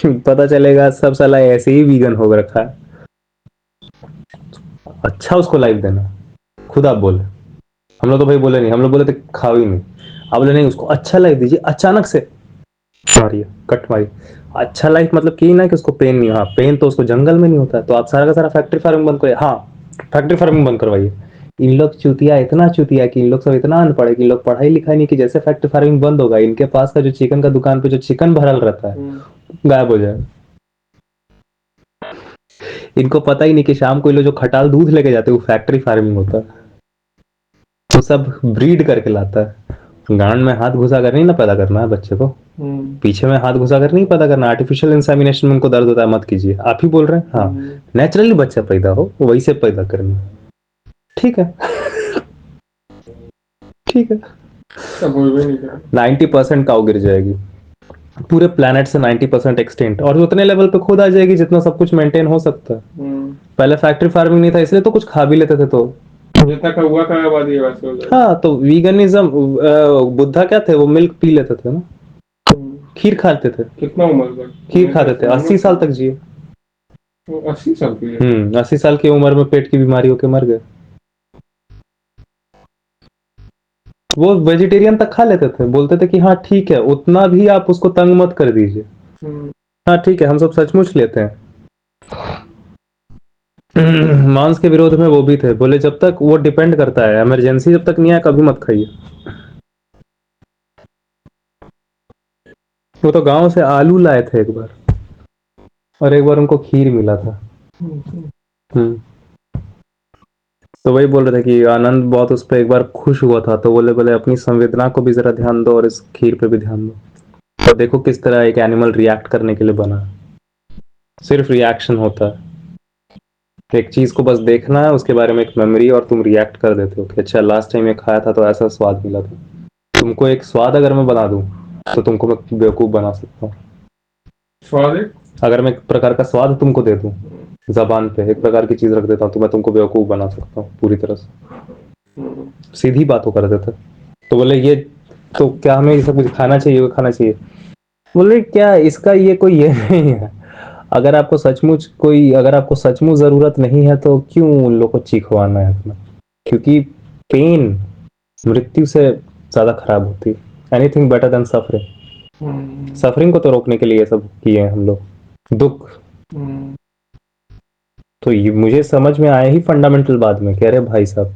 पता चलेगा सब साला ऐसे ही वीगन हो रखा है। अच्छा उसको लाइफ देना, खुद आप बोले। हम लोग तो भाई बोले नहीं, हम लोग बोले थे खाओ ही नहीं। आप बोले नहीं उसको अच्छा लाइफ दीजिए, अचानक से मारिए, कट मारिए। अच्छा लाइफ मतलब कि ना कि उसको पेन नहीं हो। हाँ पेन तो उसको जंगल में नहीं होता है, तो आप सारा का सारा फैक्ट्री फार्मिंग बंद करिए। हाँ फैक्ट्री फार्मिंग बंद करवाइए। इन लोग चूतिया, इतना चूतिया कि इन लोग सब इतना अनपढ़ है कि इन लोग पढ़ाई लिखाई नहीं, कि जैसे फैक्ट्री फार्मिंग बंद होगा इनके पास का जो चिकन का दुकान पे जो चिकन भरल रहता है गायब हो जाए। इनको पता ही नहीं कि शाम को ये लोग जो खटाल दूध लेके जाते हैं वो फैक्ट्री फार्मिंग होता है। वो सब ब्रीड करके लाता है। गांड में हाथ घुसा कर नहीं ना पैदा करना है बच्चे को, पीछे में हाथ घुसा कर नहीं पैदा करना। आर्टिफिशियल इंसेमिनेशन में उनको दर्द होता है, मत कीजिए। आप ही बोल रहे हैं। हाँ नेचुरली बच्चा पैदा हो वैसे पैदा करना, ठीक है। ठीक है, 90% काउ गिर जाएगी पूरे प्लेनेट से, 90% एक्सटेंट, और उतने लेवल पे खुद आ जाएगी जितना सब कुछ मेंटेन हो सकता है। पहले फैक्ट्री फार्मिंग नहीं था इसलिए तो कुछ खा भी लेते थे, तो जितना का हुआ का आबादी वैसे हो जाएगा। हाँ तो वीगनिज्म, बुद्धा क्या थे, वो मिल्क पी लेते थे ना, खीर खाते थे। कितना उम्र तक खीर खाते थे, 80 साल तक जिए। 80 साल की 80 साल की उम्र में पेट की बीमारी होके मर गए। वो वेजिटेरियन तक खा लेते थे, बोलते थे कि हाँ ठीक है उतना भी आप उसको तंग मत कर दीजिए। हाँ ठीक है हम सब सचमुच लेते हैं। मांस के विरोध में वो भी थे, बोले जब तक वो डिपेंड करता है, इमरजेंसी जब तक नहीं आया कभी मत खाइए। वो तो गांव से आलू लाए थे एक बार, और एक बार उनको खीर मिला था। हम्म तो वही बोल रहे थे कि आनंद बहुत उस पर एक बार खुश हुआ था, तो बोले बोले अपनी संवेदना को भी जरा ध्यान दो और इस खीर पे भी ध्यान दो। तो देखो किस तरह एक एनिमल रिएक्ट करने के लिए बना है। सिर्फ रिएक्शन होता है, एक चीज को बस देखना है, उसके बारे में एक मेमोरी, और तुम रिएक्ट कर देते हो कि अच्छा लास्ट टाइम ये खाया था तो ऐसा स्वाद मिला था। तुमको एक स्वाद अगर मैं बना दूं तो तुमको मैं बेवकूफ बना सकता हूँ। स्वाद अगर मैं एक प्रकार का स्वाद तुमको दे दूं, जबान पे एक प्रकार की चीज रख देता हूँ, तो मैं तुमको बेवकूफ बना सकता हूँ पूरी तरह से। सीधी बात हो कर देते। तो बोले ये तो क्या हमें ये सब कुछ खाना चाहिए, वो खाना चाहिए। बोले क्या इसका ये कोई ये नहीं है। अगर आपको सचमुच जरूरत नहीं है तो क्यों उन लोग को चीखवाना है अपना। क्योंकि पेन मृत्यु से ज्यादा खराब होती है। Anything better than suffering. Suffering को तो रोकने के लिए ये सब किए हैं हम लोग, दुख। तो ये मुझे समझ में आया ही फंडामेंटल बाद में, कह रहे भाई साहब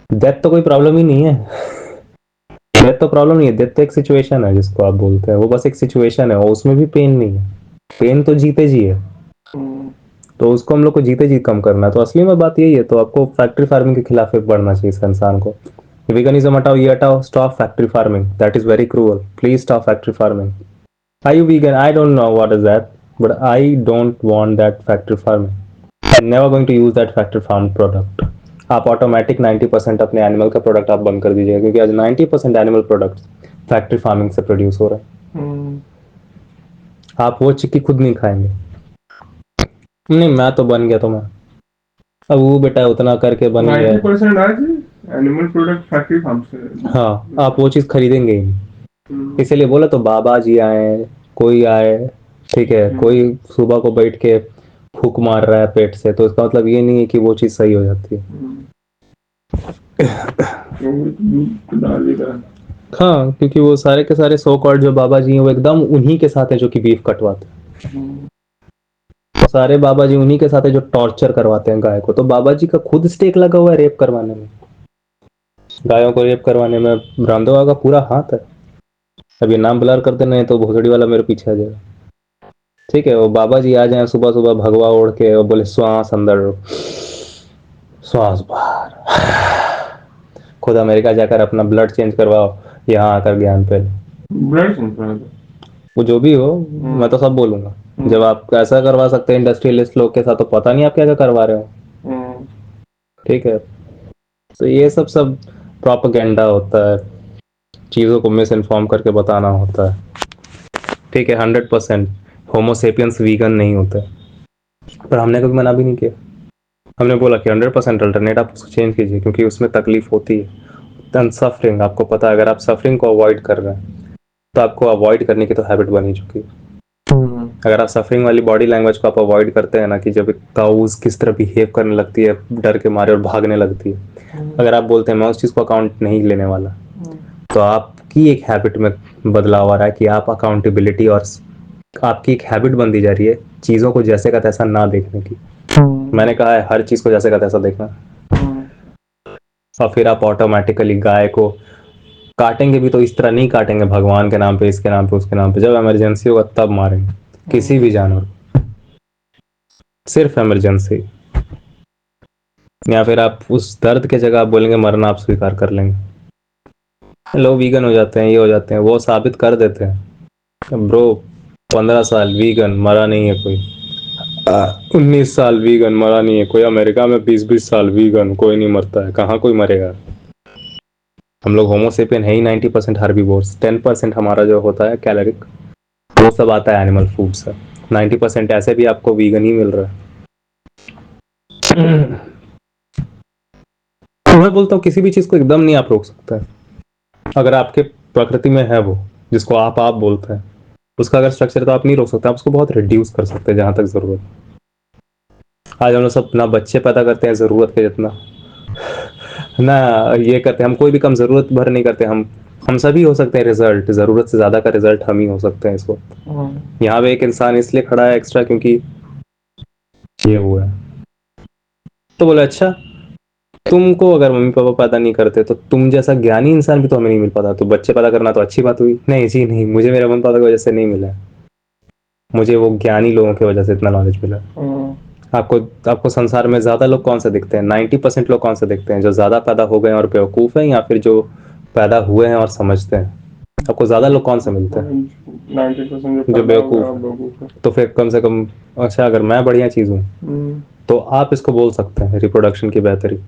डेथ तो कोई प्रॉब्लम ही नहीं है। डेथ तो प्रॉब्लम नहीं है, डेथ तो एक सिचुएशन है जिसको आप बोलते हैं, वो बस एक सिचुएशन है और उसमें भी पेन नहीं है। पेन तो जीते जी है, तो उसको हम लोग को जीते जी कम करना है। तो असली में बात यही है, तो आपको फैक्ट्री फार्मिंग के खिलाफ एक बढ़ना चाहिए इस इंसान को। वेगनिज्म हटाओ, ये हटाओ, stop factory farming, that is very cruel, please stop factory farming. Are you vegan? I don't know what is that, but I don't want that factory farming. I'm never going to use that factory farm product. आप automatic 90% अपने animal का product आप बंद कर दीजिएगा, क्योंकि आज 90% animal products factory farming से प्रोड्यूस हो रहे हैं। आप वो चिक्की खुद नहीं खाएंगे। नहीं मैं तो बन गया, तो मैं अब वो बेटा उतना करके बन गया। 90% आज एनिमल प्रोडक्ट फैक्ट्री फार्म से। हाँ आप वो चीज खरीदेंगे ही नहीं। इसीलिए बोला तो बाबा जी आए, कोई आए, ठीक है, कोई सुबह को बैठ के फूक मार रहा है पेट से, तो इसका मतलब ये नहीं है कि वो चीज सही हो जाती है। हाँ क्योंकि वो सारे के सारे सो कॉल्ड जो बाबा जी हैं वो एकदम उन्हीं के साथ है जो कि बीफ कटवाते हैं। सारे बाबा जी उन्हीं के साथ है जो टॉर्चर करवाते हैं गाय को। तो बाबा जी का खुद स्टेक लगा हुआ है रेप करवाने में, गायों को रेप करवाने में रामदेव बाबा का पूरा हाथ है। अब ये नाम ब्लर कर देना है तो भोसड़ी वाला मेरे पीछे आ जाएगा। ठीक है, वो बाबा जी आ जाए सुबह सुबह भगवा ओढ़ के और बोले श्वास अंदर श्वास बाहर, खुद अमेरिका जाकर अपना ब्लड चेंज करवाओ, यहाँ आकर ज्ञान पे ब्लड चेंज करा दो, वो जो भी हो। मैं तो सब बोलूंगा। जब आप ऐसा करवा सकते हैं इंडस्ट्रियलिस्ट लोग के साथ, तो पता नहीं आप क्या क्या करवा रहे हो। ठीक है, तो ये सब सब प्रोपेगेंडा होता है, चीजों को मिस इन्फॉर्म करके बताना होता है। ठीक है, 100% होमोसेपियंस वीगन नहीं होते, पर हमने कभी मना भी नहीं किया। हमने बोला कि 100% अल्टरनेट आप उसको चेंज कीजिए, क्योंकि उसमें तकलीफ होती है। सफरिंग आपको पता है, अगर आप सफरिंग को अवॉइड कर रहे हैं तो आपको अवॉइड करने की तो हैबिट बन ही चुकी है। अगर आप सफरिंग वाली बॉडी लैंग्वेज को आप अवॉइड करते हैं ना, कि जब काउज किस तरह बिहेव करने लगती है डर के मारे और भागने लगती है, अगर आप बोलते हैं मैं उस चीज़ को अकाउंट नहीं लेने वाला, तो आपकी एक हैबिट में बदलाव आ रहा है कि आप अकाउंटेबिलिटी और आपकी एक हैबिट बनती जा रही है चीज़ों को जैसे का तैसा ना देखने की। मैंने कहा है हर चीज़ को जैसे का तैसा देखना, और फिर आप ऑटोमेटिकली गाय को काटेंगे भी तो इस तरह नहीं काटेंगे भगवान के नाम पे, इसके नाम पे, उसके नाम पे। जब इमरजेंसी होगा तब मारेंगे किसी भी जानवर को, सिर्फ इमरजेंसी। या फिर आप उस दर्द के जगह आप बोलेंगे मरना आप स्वीकार कर लेंगे। लोग वीगन हो जाते हैं, ये हो जाते हैं, वो साबित कर देते हैं ब्रो। 15 साल वीगन मरा नहीं है कोई, 19 साल वीगन मरा नहीं है कोई, अमेरिका में 20-20 साल वीगन कोई नहीं मरता है, कहाँ कोई मरेगा। हम लोग होमोसेपियन है ही 90% हर्बीवोर्स, 10% हमारा जो होता है कैलोरिक वो सब आता है एनिमल फूड से, 90% ऐसे भी आपको वीगन ही मिल रहा है। मैं बोलता हूँ किसी भी चीज को एकदम नहीं आप रोक सकते हैं। अगर आपके प्रकृति में है वो जिसको आप बोलते हैं, उसका अगर स्ट्रक्चर तो आप नहीं रोक सकते, आप उसको बहुत रिड्यूस कर सकते हैं जहां तक जरूरत। आज हम लोग सब ना बच्चे पैदा करते हैं जरूरत के जितना, ना ये करते हैं, हम कोई भी कम जरूरत भर नहीं करते। हम सभी हो सकते हैं रिजल्ट, जरूरत से ज्यादा का रिजल्ट हम ही हो सकते हैं इस वक्त। यहाँ पे एक इंसान इसलिए खड़ा है एक्स्ट्रा क्योंकि ये हुआ है, तो बोले अच्छा तुमको अगर मम्मी पापा पैदा नहीं करते तो तुम जैसा ज्ञानी इंसान भी तो हमें नहीं मिल पाता, तो बच्चे पैदा करना तो अच्छी बात हुई। नहीं जी नहीं, मुझे मेरे मम्मी पापा की वजह से नहीं मिला, मुझे वो ज्ञानी लोगों की वजह से इतना नॉलेज मिला। आपको आपको संसार में ज्यादा लोग कौन से दिखते हैं? 90% लोग कौन से दिखते हैं? जो ज्यादा पैदा हो गए और बेवकूफ हैं, या फिर जो पैदा हुए हैं और समझते हैं? आपको ज्यादा लोग कौन से मिलते हैं? 90% जो बेवकूफ है। तो फिर कम से कम, अच्छा अगर मैं बढ़िया चीज हूँ तो आप इसको बोल सकते हैं रिप्रोडक्शन की बेहतरी।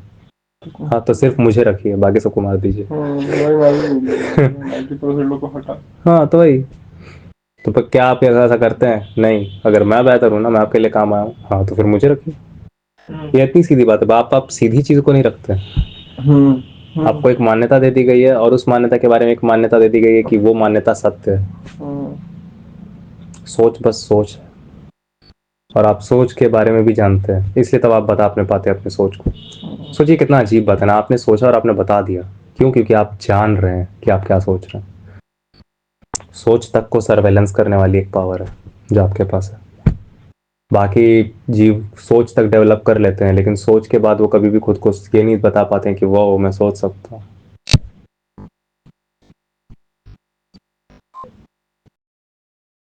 हाँ तो सिर्फ मुझे रखिए, बाकी सबको मार दीजिए। 90% लोग को हटा। हाँ तो वही, तो फिर क्या आप ऐसा करते हैं? नहीं, अगर मैं बेहतर हूँ ना, मैं आपके लिए काम आया हूँ, हाँ तो फिर मुझे रखिए। ये इतनी सीधी बात है। आप सीधी चीज को नहीं रखते। आपको एक मान्यता दे दी गई है और उस मान्यता के बारे में एक मान्यता दे दी गई है कि वो मान्यता सत्य है। सोच बस सोच है, और आप सोच के बारे में भी जानते हैं, इसलिए तब आप बता नहीं पाते अपने सोच को। सोचिए कितना अजीब बात है ना, आपने सोचा और आपने बता दिया। क्यों? क्योंकि आप जान रहे हैं कि आप क्या सोच रहे हैं। सोच तक को सर्वेलेंस करने वाली एक पावर है जो आपके पास है। बाकी जीव सोच तक डेवलप कर लेते हैं, लेकिन सोच के बाद वो कभी भी खुद को ये नहीं बता पाते हैं कि वो मैं सोच सकता हूँ।